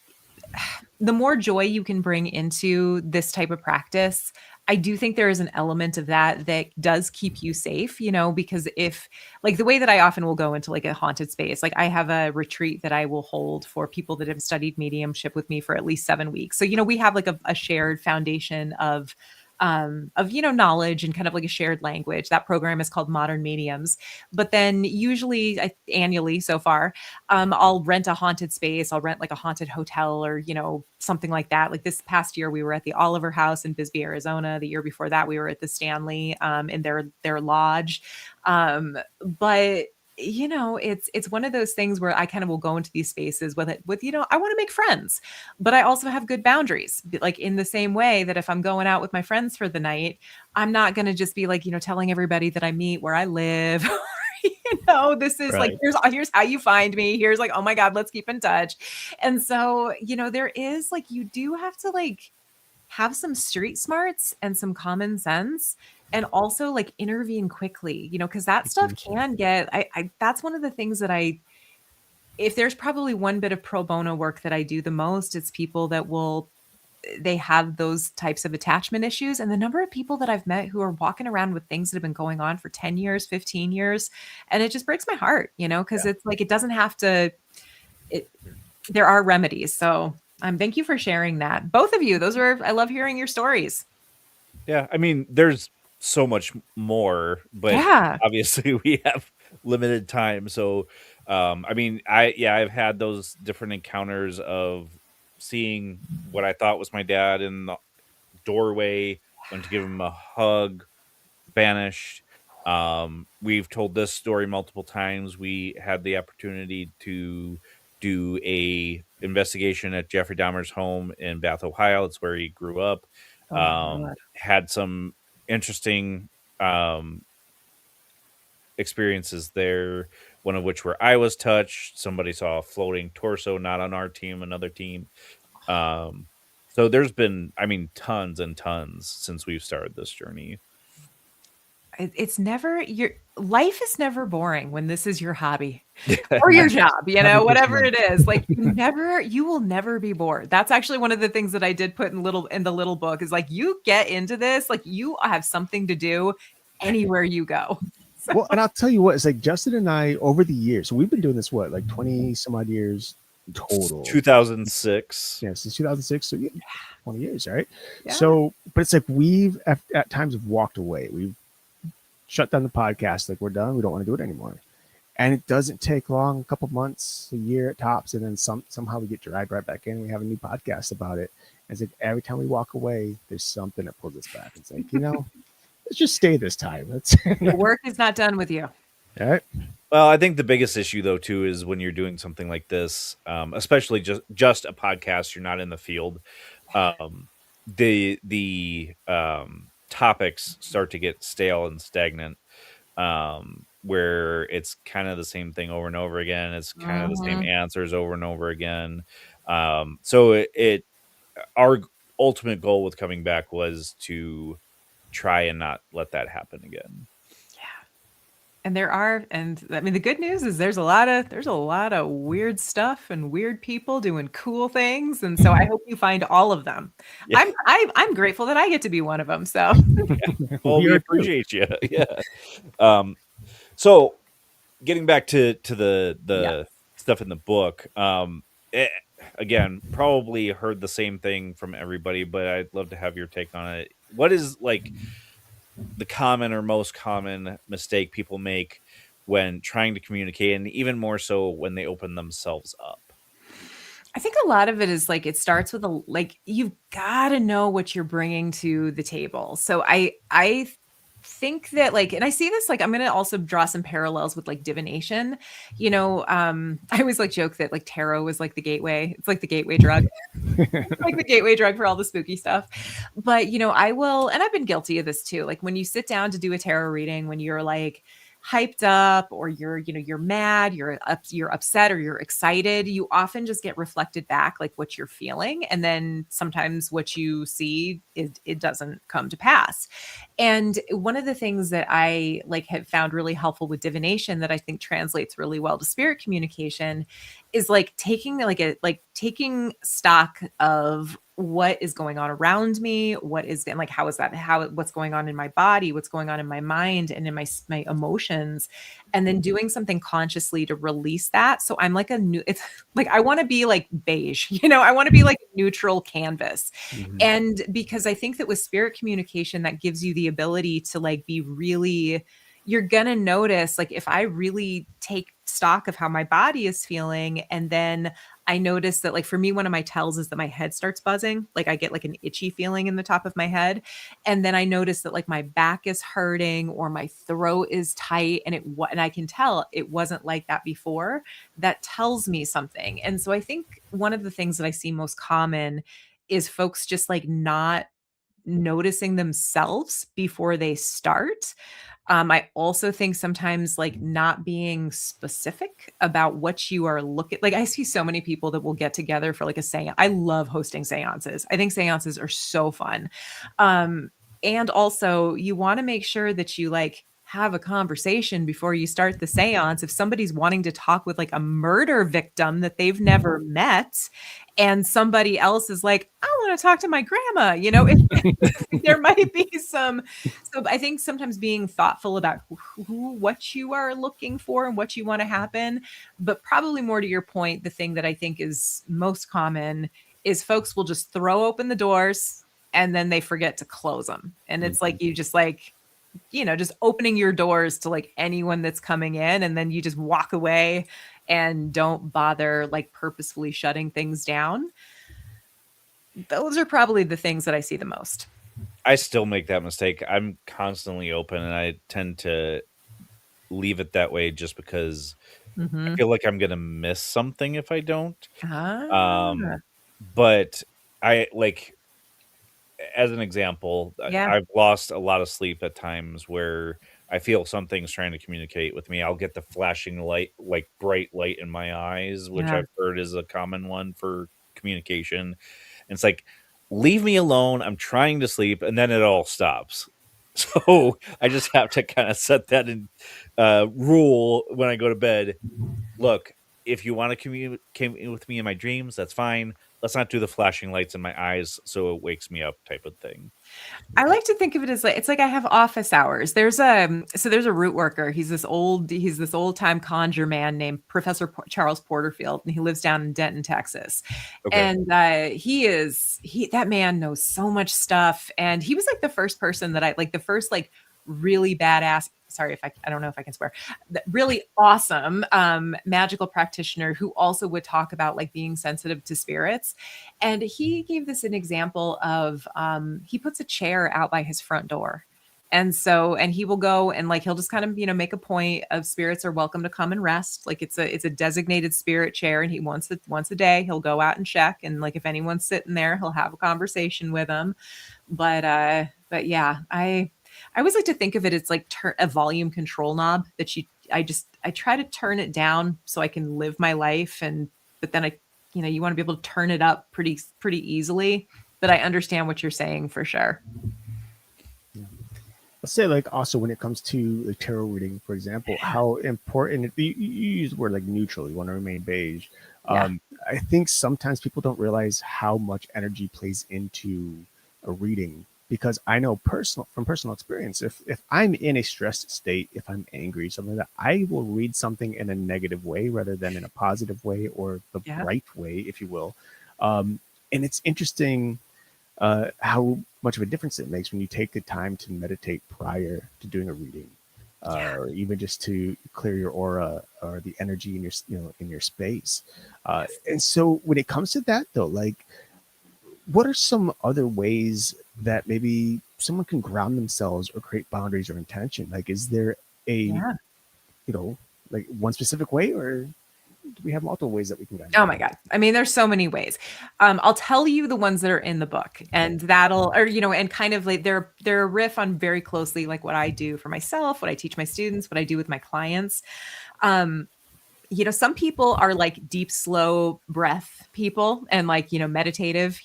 S5: the more joy you can bring into this type of practice, I do think there is an element of that does keep you safe, because if like the way that I often will go into like a haunted space, like I have a retreat that I will hold for people that have studied mediumship with me for at least 7 weeks. So, we have like a shared foundation of knowledge and kind of like a shared language. That program is called Modern Mediums. But then usually annually so far, I'll rent a haunted space. I'll rent like a haunted hotel or, something like that. Like this past year, we were at the Oliver House in Bisbee, Arizona. The year before that, we were at the Stanley in their lodge. But it's one of those things where I kind of will go into these spaces with I want to make friends, but I also have good boundaries. Like in the same way that if I'm going out with my friends for the night, I'm not going to just be like, telling everybody that I meet where I live. This is like, here's how you find me. Here's like, oh my God, let's keep in touch. And so, there is like, you do have to like have some street smarts and some common sense and also like intervene quickly, because that stuff can get, that's one of the things that if there's probably one bit of pro bono work that I do the most, it's people that they have those types of attachment issues. And the number of people that I've met who are walking around with things that have been going on for 10 years, 15 years. And it just breaks my heart, because it's like, it doesn't have to, there are remedies. So thank you for sharing that. Both of you, I love hearing your stories.
S4: Yeah. I mean, there's so much more, but obviously we have limited time. So, I mean, I've had those different encounters of seeing what I thought was my dad in the doorway, went to give him a hug, vanished. We've told this story multiple times. We had the opportunity to do a investigation at Jeffrey Dahmer's home in Bath, Ohio. It's where he grew up. Had some interesting experiences there, one of which where I was touched. Somebody saw a floating torso, not on our team, another team. So there's been, I mean, tons and tons since we've started this journey.
S5: It's never your life is never boring when this is your hobby or your job, you know, whatever
S3: 100%.
S5: it is. Like you will never be bored. That's actually one of the things that I did put in the little book is like you get into this, like you have something to do anywhere you go. So,
S3: Well, and I'll tell you what, it's like Justin and I over the years, so we've been doing this what, like 20 some odd years total.
S4: 2006.
S3: Yeah, since 2006, so yeah, 20 years, right?
S5: yeah.
S3: So, but it's like we've at times have walked away. We've shut down the podcast, like we're done. We don't want to do it anymore. And it doesn't take long, a couple months, a year at tops, and then somehow we get dragged right back in. And we have a new podcast about it. And it's like every time we walk away, there's something that pulls us back. It's like, let's just stay this time. Let's
S5: The work is not done with you.
S3: all right.
S4: Well, I think the biggest issue though too is when you're doing something like this, especially just a podcast, you're not in the field. The topics start to get stale and stagnant, where it's kind of the same thing over and over again. It's kind of the same answers over and over again. So our ultimate goal with coming back was to try and not let that happen again.
S5: And I mean, the good news is there's a lot of weird stuff and weird people doing cool things. And so I hope you find all of them.
S4: Yeah.
S5: I'm grateful that I get to be one of them. So
S4: Well, we appreciate you. Yeah. So getting back to the stuff in the book, again, probably heard the same thing from everybody, but I'd love to have your take on it. What is like the common or most common mistake people make when trying to communicate, and even more so when they open themselves up?
S5: I think a lot of it is like it starts with you've got to know what you're bringing to the table. So I think that and I see this I'm going to also draw some parallels with like divination. I always joke that tarot is like the gateway. It's like the gateway drug. Like the gateway drug for all the spooky stuff. But I will, and I've been guilty of this too. Like when you sit down to do a tarot reading, when you're hyped up or you're mad, you're upset or you're excited, you often just get reflected back what you're feeling. And then sometimes what you see, it doesn't come to pass. And one of the things that I have found really helpful with divination that I think translates really well to spirit communication is taking stock of what is going on around me, what's going on in my body, what's going on in my mind and in my emotions, and then doing something consciously to release that. So I'm I want to be beige, I want to be neutral canvas.
S3: Mm-hmm.
S5: And because I think that with spirit communication, that gives you the ability to be really, you're going to notice if I really take stock of how my body is feeling, and then I notice that for me, one of my tells is that my head starts buzzing. I get an itchy feeling in the top of my head. And then I notice that my back is hurting or my throat is tight, and I can tell it wasn't like that before. That tells me something. And so I think one of the things that I see most common is folks just not noticing themselves before they start. I also think sometimes not being specific about what you are looking I see so many people that will get together for a seance. I love hosting seances. I think seances are so fun. And also you want to make sure that you have a conversation before you start the seance. If somebody's wanting to talk with a murder victim that they've never met, and somebody else is I want to talk to my grandma, there might be some. So I think sometimes being thoughtful about what you are looking for and what you want to happen, but probably more to your point, the thing that I think is most common is folks will just throw open the doors and then they forget to close them. And it's you just just opening your doors to anyone that's coming in, and then you just walk away and don't bother purposefully shutting things down. Those are probably the things that I see the most.
S4: I still make that mistake. I'm constantly open, and I tend to leave it that way just because I feel like I'm going to miss something if I don't. But I as an example, I've lost a lot of sleep at times where I feel something's trying to communicate with me. I'll get the flashing light, bright light in my eyes, which I've heard is a common one for communication. And it's leave me alone. I'm trying to sleep, and then it all stops. So I just have to kind of set that in rule when I go to bed. Look, if you want to communicate with me in my dreams, that's fine. Let's not do the flashing lights in my eyes so it wakes me up type of thing.
S5: I like to think of it as like it's like I have office hours. There's a root worker. He's this old time conjure man named Professor Charles Porterfield, and he lives down in Denton, Texas.
S4: Okay.
S5: And that man knows so much stuff. And he was like the first person that I like the first like really badass. Sorry if I don't know if I can swear. Really awesome magical practitioner who also would talk about like being sensitive to spirits. And he gave this an example of he puts a chair out by his front door. And he will go and like he'll just kind of, make a point of spirits are welcome to come and rest. Like it's a designated spirit chair. And he once a day he'll go out and check. And like if anyone's sitting there, he'll have a conversation with them. But yeah, I always like to think of it as like a volume control knob that I try to turn it down so I can live my life. But then you want to be able to turn it up pretty easily. But I understand what you're saying for sure.
S3: Let's say like also when it comes to the tarot reading, for example, how important you use the word like neutral. You want to remain beige.
S5: Yeah.
S3: I think sometimes people don't realize how much energy plays into a reading, because I know from personal experience, if I'm in a stressed state, if I'm angry, something like that, I will read something in a negative way rather than in a positive way or the bright way, if you will. And it's interesting how much of a difference it makes when you take the time to meditate prior to doing a reading, or even just to clear your aura or the energy in your space. And so when it comes to that though, like, what are some other ways that maybe someone can ground themselves or create boundaries or intention? Like, is there like one specific way, or do we have multiple ways that we can guide?
S5: Oh my God. I mean, there's so many ways. I'll tell you the ones that are in the book, and and kind of like they're a riff on very closely like what I do for myself, what I teach my students, what I do with my clients. Some people are like deep, slow breath people and like, meditative,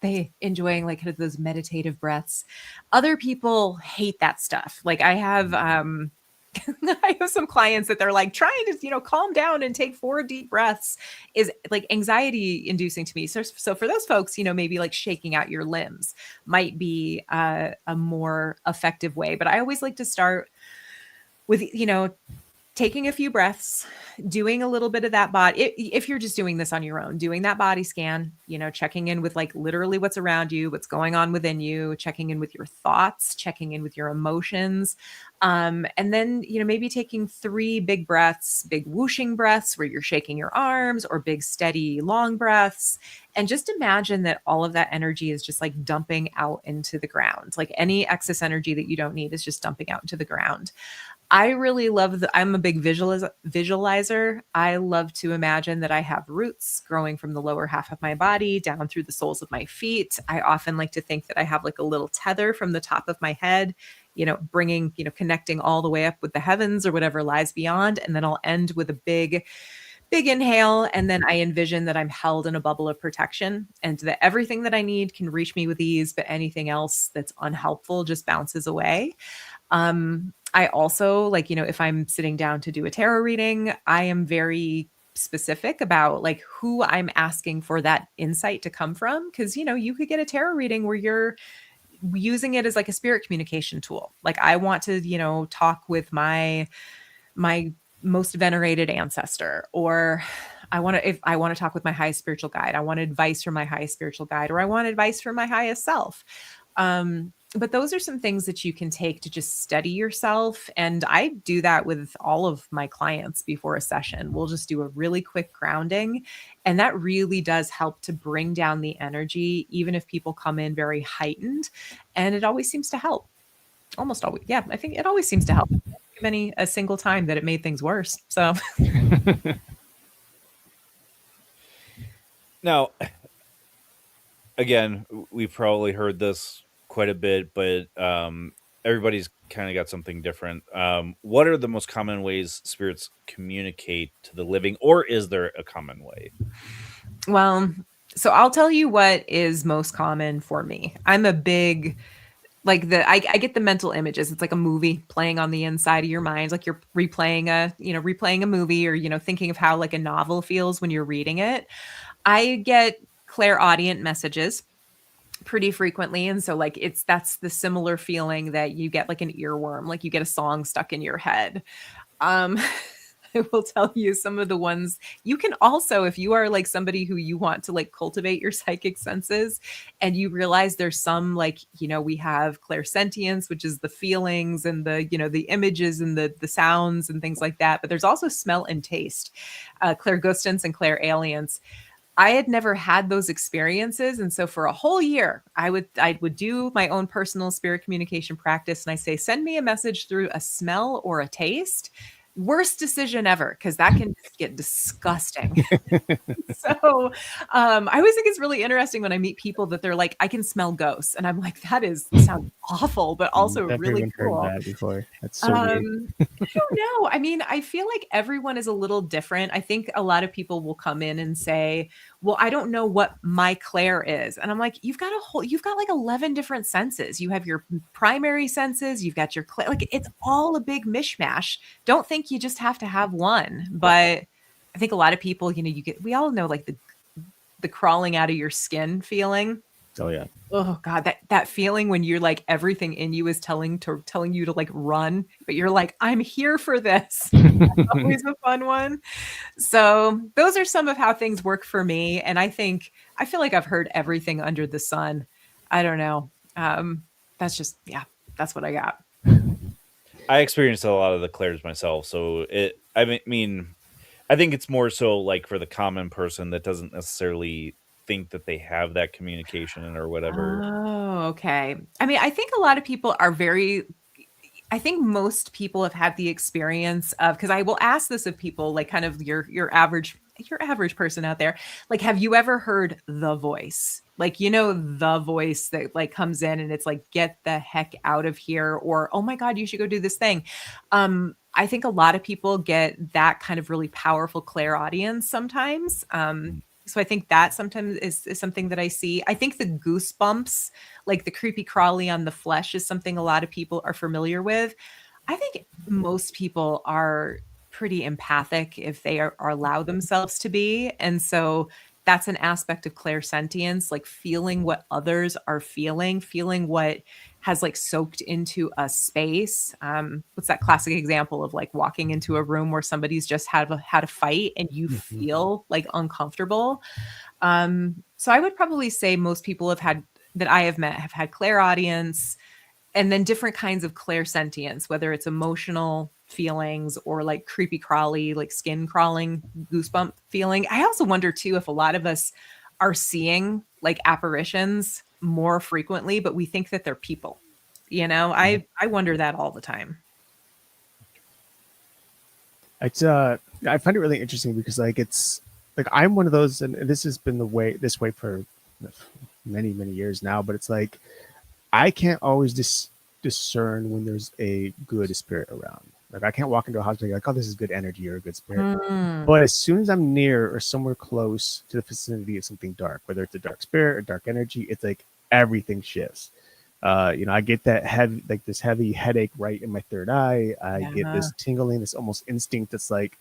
S5: they enjoying like those meditative breaths. Other people hate that stuff. Like I have, I have some clients that they're like trying to, calm down and take 4 deep breaths is like anxiety inducing to me. So for those folks, maybe like shaking out your limbs might be a more effective way. But I always like to start with, taking a few breaths, doing a little bit of that body. If you're just doing this on your own, doing that body scan, checking in with like literally what's around you, what's going on within you, checking in with your thoughts, checking in with your emotions. And then, maybe taking 3 big breaths, big whooshing breaths where you're shaking your arms, or big, steady, long breaths. And just imagine that all of that energy is just like dumping out into the ground. Like any excess energy that you don't need is just dumping out into the ground. I really love I'm a big visualizer. I love to imagine that I have roots growing from the lower half of my body down through the soles of my feet. I often like to think that I have like a little tether from the top of my head, bringing, connecting all the way up with the heavens or whatever lies beyond. And then I'll end with a big inhale. And then I envision that I'm held in a bubble of protection and that everything that I need can reach me with ease, but anything else that's unhelpful just bounces away. I also like, if I'm sitting down to do a tarot reading, I am very specific about like who I'm asking for that insight to come from. Cause you could get a tarot reading where you're using it as like a spirit communication tool. Like I want to, talk with my most venerated ancestor, or if I want to talk with my highest spiritual guide, I want advice from my highest spiritual guide, or I want advice from my highest self. But those are some things that you can take to just steady yourself. And I do that with all of my clients before a session. We'll just do a really quick grounding. And that really does help to bring down the energy, even if people come in very heightened. And it always seems to help. Almost always. Yeah, I think it always seems to help. A single time that it made things worse. So
S4: now, again, we've probably heard this quite a bit, but everybody's kind of got something different. What are the most common ways spirits communicate to the living, or is there a common way?
S5: Well, So I'll tell you what is most common for me. I'm a big I get the mental images. It's like a movie playing on the inside of your mind, like you're replaying a movie, or thinking of how like a novel feels when you're reading it. I get clairaudient messages pretty frequently, and so like that's the similar feeling that you get like an earworm, like you get a song stuck in your head. Um I will tell you some of the ones you can also, if you are like somebody who you want to like cultivate your psychic senses, and you realize there's some like, we have clairsentience, which is the feelings and the images and the sounds and things like that. But there's also smell and taste, clairgustance and clairalience. I had never had those experiences. And so for a whole year, I would do my own personal spirit communication practice. And I say, send me a message through a smell or a taste. Worst decision ever, because that can just get disgusting. So I always think it's really interesting when I meet people that they're like, I can smell ghosts. And I'm like, sounds awful, but also
S3: I've
S5: really
S3: even heard
S5: cool.
S3: that before. That's so weird.
S5: I don't know. I mean, I feel like everyone is a little different. I think a lot of people will come in and say, well, I don't know what my clair is. And I'm like, you've got like 11 different senses. You have your primary senses, you've got your clair, like it's all a big mishmash. Don't think you just have to have one. But I think a lot of people, we all know like the crawling out of your skin feeling.
S3: Oh yeah.
S5: Oh God, that feeling when you're like everything in you is telling you to like run, but you're like, I'm here for this. That's always a fun one. So those are some of how things work for me. And I feel like I've heard everything under the sun. I don't know. That's just, yeah, that's what I got.
S4: I experienced a lot of the clairs myself, so I mean, I think it's more so like for the common person that doesn't necessarily think that they have that communication or whatever.
S5: Oh, okay. I mean, I think a lot of people are I think most people have had the experience of, because I will ask this of people, like kind of your average person out there, like, have you ever heard the voice? Like, the voice that like comes in and it's like, get the heck out of here, or oh my God, you should go do this thing. I think a lot of people get that kind of really powerful clairaudience sometimes. So I think that sometimes is something that I see. I think the goosebumps, like the creepy crawly on the flesh, is something a lot of people are familiar with. I think most people are pretty empathic if they are allow themselves to be. And so that's an aspect of clairsentience, like feeling what others are feeling what has like soaked into a space. What's that classic example of like walking into a room where somebody's just had a fight and you feel like uncomfortable? So I would probably say most people that I have met have had clairaudience, and then different kinds of clairsentience, whether it's emotional feelings or like creepy crawly, like skin crawling, goosebump feeling. I also wonder too if a lot of us are seeing like apparitions more frequently, but we think that they're people. I wonder that all the time.
S3: It's I find it really interesting because like it's like I'm one of those, and this has been this way for many years now, but it's like I can't always discern when there's a good spirit around. Like I can't walk into a house and be like, oh, this is good energy or a good spirit. But as soon as I'm near or somewhere close to the vicinity of something dark, whether it's a dark spirit or dark energy, it's like everything shifts. I get that this heavy headache right in my third eye. I get this tingling, this almost instinct that's like,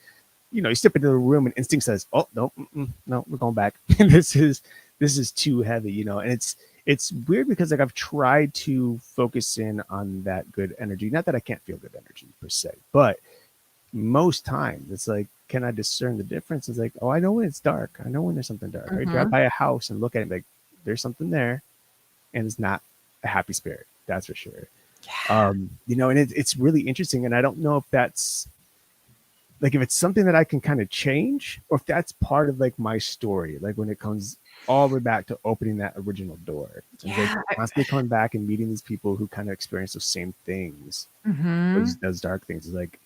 S3: you step into the room and instinct says, oh, no, no, we're going back. this is too heavy, and it's weird because like I've tried to focus in on that good energy. Not that I can't feel good energy per se, but most times it's like, can I discern the difference? It's like, oh, I know when it's dark. I know when there's something dark. I drive by a house and look at it like there's something there, and it's not a happy spirit. That's for sure.
S5: Yeah.
S3: And it's really interesting. And I don't know if that's like, if it's something that I can kind of change, or if that's part of like my story, like when it comes all the way back to opening that original door.
S5: Yeah.
S3: Like constantly coming back and meeting these people who kind of experience those same things, those dark things. It's like,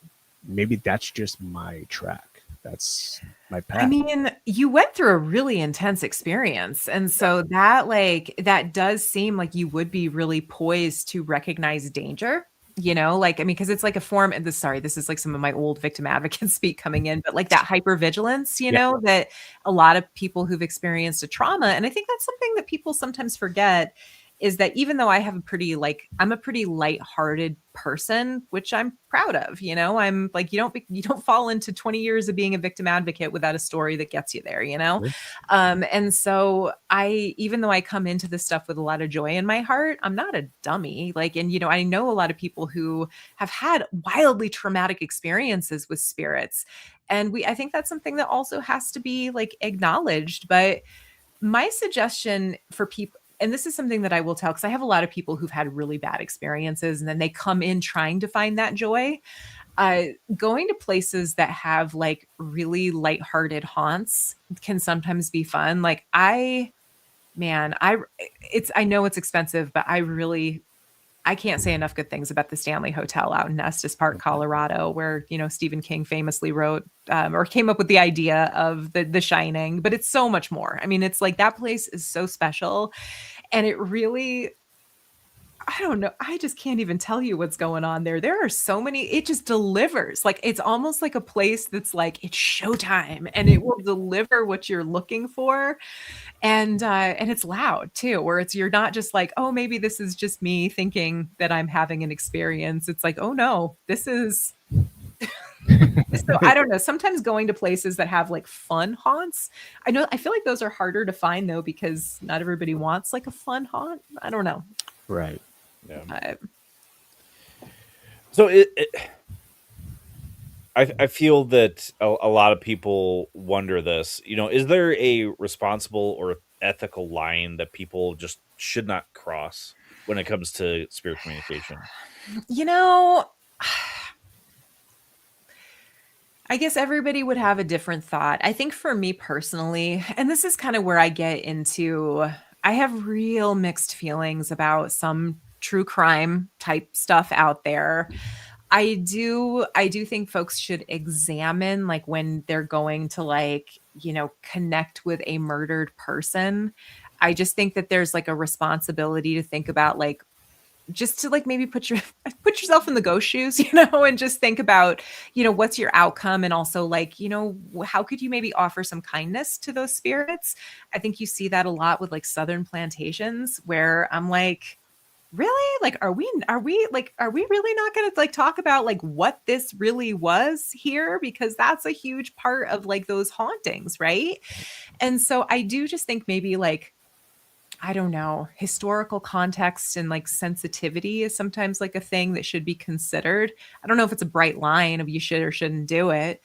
S3: maybe that's just my track. That's my path.
S5: I mean, you went through a really intense experience. And so that does seem like you would be really poised to recognize danger like, I mean, because it's like a form of this. Sorry, this is like some of my old victim advocate speak coming in, but like that hypervigilance, that a lot of people who've experienced a trauma, and I think that's something that people sometimes forget, is that even though I'm a pretty lighthearted person, which I'm proud of, I'm like, you don't fall into 20 years of being a victim advocate without a story that gets you there,
S3: Sure.
S5: and so even though I come into this stuff with a lot of joy in my heart, I'm not a dummy. Like, and I know a lot of people who have had wildly traumatic experiences with spirits. And I think that's something that also has to be like acknowledged. But my suggestion for people, and this is something that I will tell, because I have a lot of people who've had really bad experiences and then they come in trying to find that joy. Going to places that have like really lighthearted haunts can sometimes be fun. Like I know it's expensive, but I can't say enough good things about the Stanley Hotel out in Estes Park, Colorado, where, Stephen King famously wrote or came up with the idea of the Shining, but it's so much more. I mean, it's like that place is so special, and it really, I don't know. I just can't even tell you what's going on there. There are so many, it just delivers. Like it's almost like a place that's like, it's showtime and it will deliver what you're looking for. And it's loud too, where you're not just like, oh, maybe this is just me thinking that I'm having an experience. It's like, oh no, this is so I don't know. Sometimes going to places that have like fun haunts, I feel like those are harder to find though, because not everybody wants like a fun haunt. I don't know.
S3: Right.
S4: Yeah. So I feel that a lot of people wonder this, is there a responsible or ethical line that people just should not cross when it comes to spirit communication?
S5: I guess everybody would have a different thought. I think for me personally, and this is kind of where I get into, I have real mixed feelings about some true crime type stuff out there. I do think folks should examine like when they're going to like, connect with a murdered person. I just think that there's like a responsibility to think about like, just to like maybe put yourself in the ghost shoes, and just think about, what's your outcome, and also like, how could you maybe offer some kindness to those spirits? I think you see that a lot with like Southern plantations, where I'm like, really? Like, are we really not going to like talk about like what this really was here? Because that's a huge part of like those hauntings, right? And so I do just think maybe like, I don't know, historical context and like sensitivity is sometimes like a thing that should be considered. I don't know if it's a bright line of you should or shouldn't do it.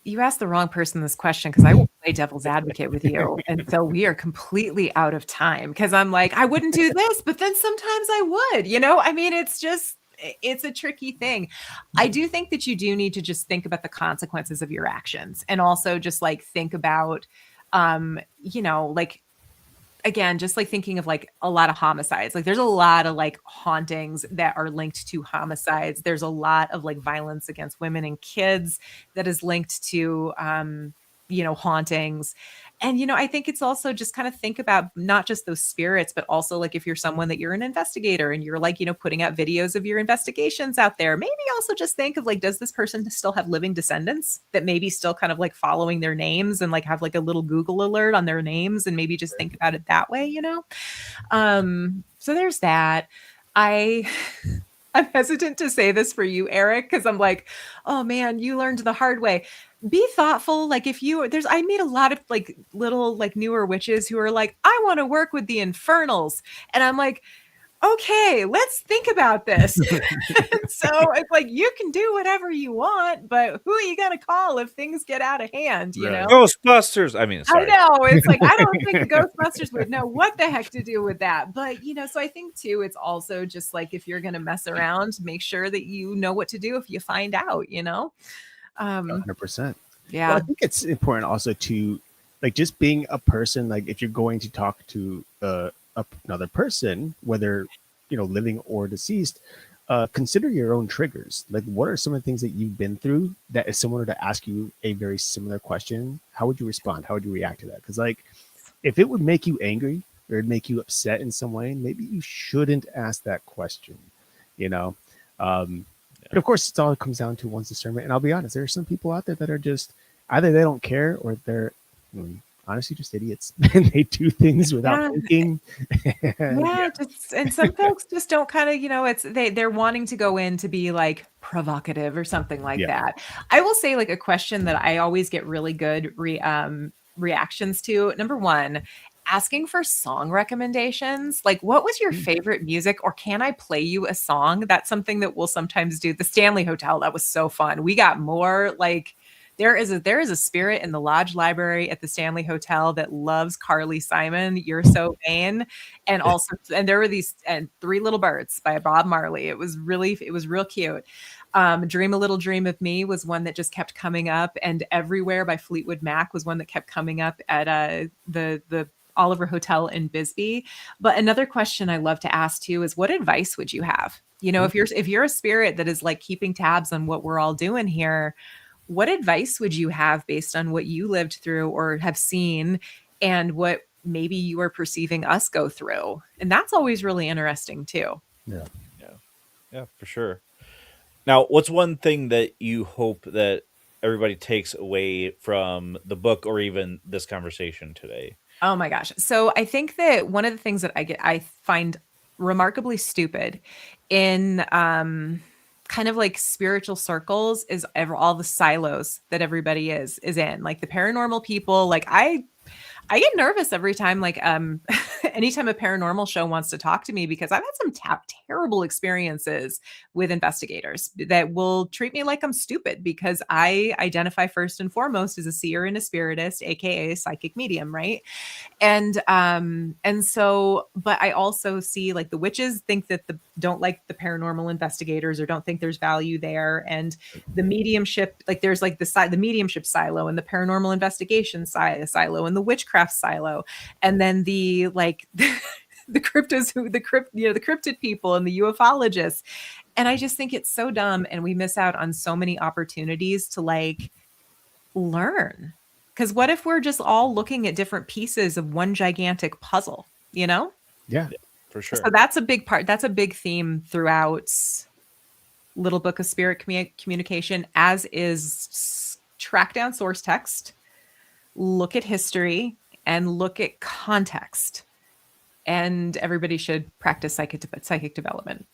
S5: You asked the wrong person this question, because I will play devil's advocate with you. And so we are completely out of time, because I'm like, I wouldn't do this, but then sometimes I would, I mean, it's a tricky thing. I do think that you do need to just think about the consequences of your actions, and also just like think about, like, again, just like thinking of like a lot of homicides. Like there's a lot of like hauntings that are linked to homicides. There's a lot of like violence against women and kids that is linked to, hauntings. And, I think it's also just kind of think about not just those spirits, but also like if you're someone that you're an investigator and you're like, putting out videos of your investigations out there, maybe also just think of like, does this person still have living descendants that maybe still kind of like following their names, and like have like a little Google alert on their names, and maybe just think about it that way, So there's that. I'm hesitant to say this for you, Eric, because I'm like, oh man, you learned the hard way. Be thoughtful. Like I meet a lot of like little like newer witches who are like, I want to work with the infernals. And I'm like, okay, let's think about this. So it's like, you can do whatever you want, but who are you going to call if things get out of hand,
S4: Ghostbusters. I mean, sorry.
S5: I know. It's like, I don't think the Ghostbusters would know what the heck to do with that. But, so I think too, it's also just like, if you're going to mess around, make sure that you know what to do if you find out,
S3: 100%.
S5: Yeah.
S3: Well, I think it's important also to like just being a person, like if you're going to talk to another person, whether living or deceased, consider your own triggers. Like, what are some of the things that you've been through that if someone were to ask you a very similar question, how would you respond? How would you react to that? Because like if it would make you angry or it'd make you upset in some way, maybe you shouldn't ask that question, you know? But of course, it's all comes down to one's discernment. And I'll be honest, there are some people out there that are just either they don't care or they're honestly just idiots and they do things without
S5: Yeah.
S3: thinking. And
S5: Yeah, just and some folks just don't kind of, it's they're wanting to go in to be like provocative or something like
S3: yeah.
S5: that. I will say like a question that I always get really good reactions to. Number one, asking for song recommendations. Like, what was your favorite music, or can I play you a song? That's something that we'll sometimes do. The Stanley Hotel, that was so fun. We got more like there is a spirit in the lodge library at the Stanley Hotel that loves Carly Simon, You're So Vain, and there were these and Three Little Birds by Bob Marley. It was real cute. Dream a Little Dream of Me was one that just kept coming up, and Everywhere by Fleetwood Mac was one that kept coming up at the Oliver Hotel in Bisbee. But another question I love to ask too is, what advice would you have? If you're a spirit that is like keeping tabs on what we're all doing here, what advice would you have based on what you lived through or have seen, and what maybe you are perceiving us go through? And that's always really interesting too.
S4: Yeah, for sure. Now, what's one thing that you hope that everybody takes away from the book or even this conversation today?
S5: Oh my gosh. So I think that one of the things that I find remarkably stupid in kind of like spiritual circles is all the silos that everybody is in. Like the paranormal people, like I get nervous every time, like anytime a paranormal show wants to talk to me, because I've had some terrible experiences with investigators that will treat me like I'm stupid because I identify first and foremost as a seer and a spiritist, aka a psychic medium, right? And so, but I also see like the witches think that don't like the paranormal investigators or don't think there's value there, and the mediumship, like there's like the mediumship silo and the paranormal investigation silo and the witchcraft silo, and then the like the cryptid people and the ufologists. And I just think it's so dumb, and we miss out on so many opportunities to like learn. Because what if we're just all looking at different pieces of one gigantic puzzle,
S3: Yeah.
S4: For sure.
S5: So that's a big part. That's a big theme throughout Little Book of Spirit Communication, as is track down source text, look at history, and look at context. And everybody should practice psychic development.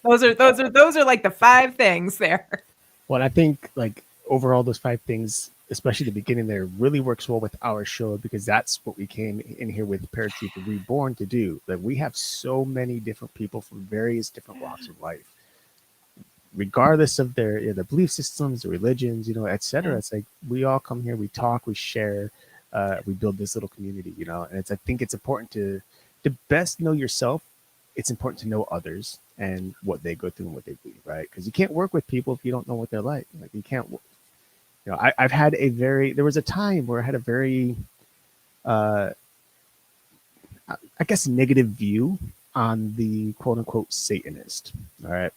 S5: Those are like the 5 things there.
S3: Well, I think like overall, those 5 things, especially the beginning there, really works well with our show, because that's what we came in here with ParaTruth Reborn to do. Like we have so many different people from various different walks of life, regardless of their belief systems, their religions, etc. It's like we all come here, we talk, we share, we build this little community, and I think it's important to best know yourself. It's important to know others and what they go through and what they believe, right? Because you can't work with people if you don't know what they're like. Like you can't, I've had there was a time where I had a very, I guess, negative view on the quote unquote Satanist. All right.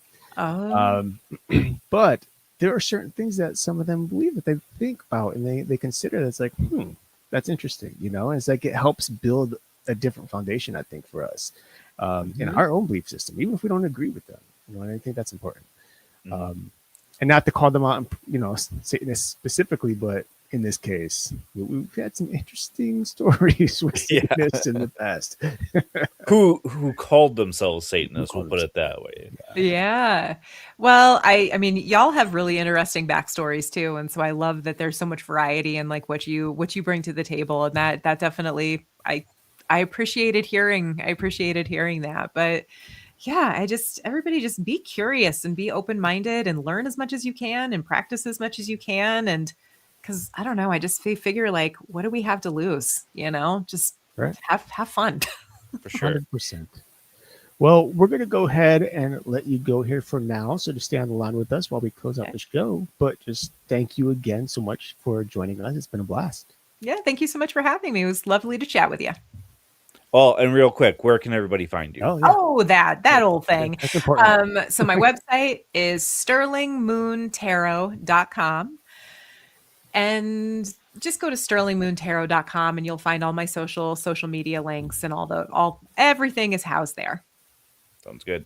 S3: But there are certain things that some of them believe, that they think about and they consider that's like, that's interesting, and it's like it helps build a different foundation, I think, for us in our own belief system, even if we don't agree with them, and I think that's important. And not to call them out, Satanists specifically, but in this case, we've had some interesting stories with Satanists in the past.
S4: who called themselves Satanists, we'll put it that way.
S5: Yeah. Well, I mean, y'all have really interesting backstories too, and so I love that there's so much variety in like what you bring to the table, and that definitely I appreciated hearing. I appreciated hearing that, but. Yeah, everybody just be curious and be open-minded and learn as much as you can and practice as much as you can. And because I don't know, I just figure like, what do we have to lose? Just
S3: right.
S5: have fun.
S4: For sure.
S3: 100%. Well, we're going to go ahead and let you go here for now. So to stay on the line with us while we close out the show, but just thank you again so much for joining us. It's been a blast.
S5: Yeah, thank you so much for having me. It was lovely to chat with you.
S4: Well, and real quick, where can everybody find you?
S5: Oh, that old thing.
S3: That's important.
S5: So my website is sterlingmoontarot.com. And just go to sterlingmoontarot.com and you'll find all my social media links and everything is housed there.
S4: Sounds good.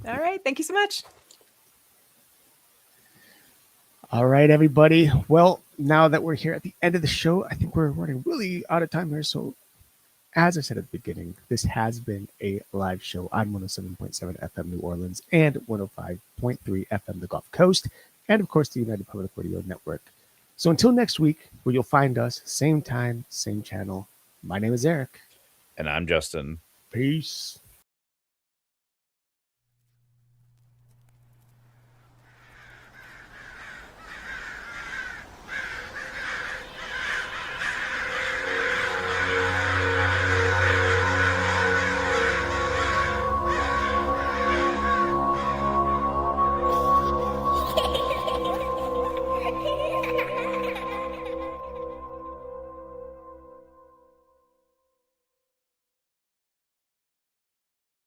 S5: All right. Thank you so much.
S3: All right, everybody. Well, now that we're here at the end of the show, I think we're running really out of time here. So, as I said at the beginning, this has been a live show on 107.7 FM New Orleans and 105.3 FM the Gulf Coast, and of course, the United Public Radio Network. So, until next week, where you'll find us, same time, same channel. My name is Eric.
S4: And I'm Justin.
S3: Peace.